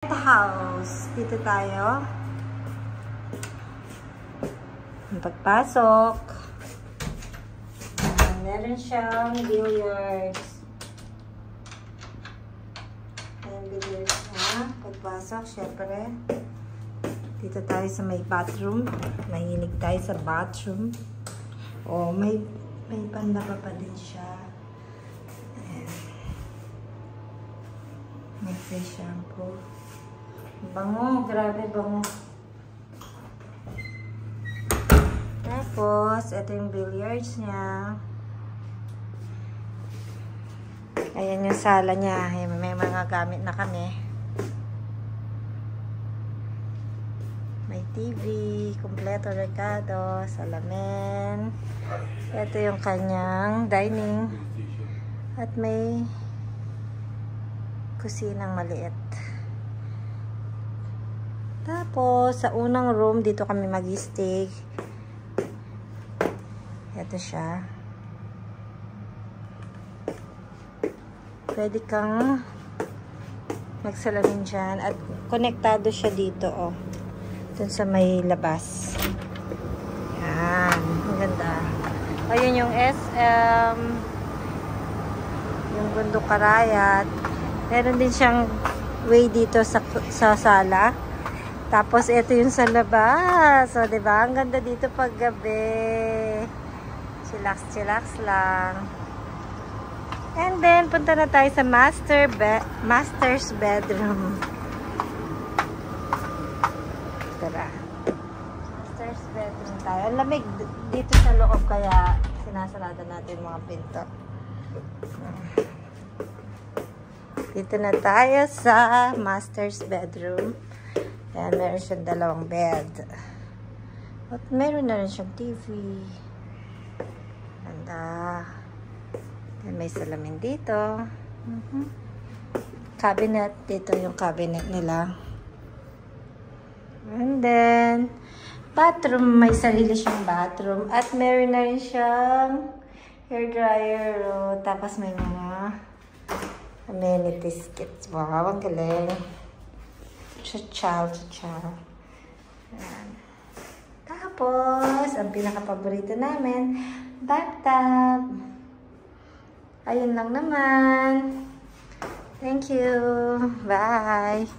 House. Dito tayo. Pagpasok. Meron siyang billiards. Ayan, billiards na. Pagpasok, syempre. Dito tayo sa may bathroom. Mahilig tayo sa bathroom. Oh, may pandaba pa din siya. Ayan. May face shampoo. Bango, grabe bango. Tapos, ito yung billiards niya. Ayan yung sala niya. May mga gamit na kami. May TV, kompleto rekado, salamin. Ito yung kanyang dining. At may kusinang maliit. Tapos, sa unang room, dito kami mag-stay. Ito siya. Pwede kang magsalamin dyan. At konektado siya dito, oh. Dun sa may labas. Yan. Ang ganda. Ayun yung SM. Yung Bundok Karayat. Meron din siyang way dito sa sala. Tapos, ito yung sa labas. So, diba? Ang ganda dito pag gabi. Chillax lang. And then, punta na tayo sa master's bedroom. Tara. Master's bedroom tayo. Ang lamig dito sa loob, kaya sinasarada natin mga pinto. Dito na tayo sa master's bedroom. Ayan, meron siyang dalawang bed. At meron na rin siyang TV. Ganda. Ayan, may salamin dito. Cabinet. Dito yung cabinet nila. And then, bathroom. May sarili siyang bathroom. At meron na rin siyang hairdryer. Tapos may mga amenities kits. Wow, ang galing. Chow. Ayan. Tapos, ang pinaka-paborito namin, bathtub. Ayun lang naman. Thank you. Bye.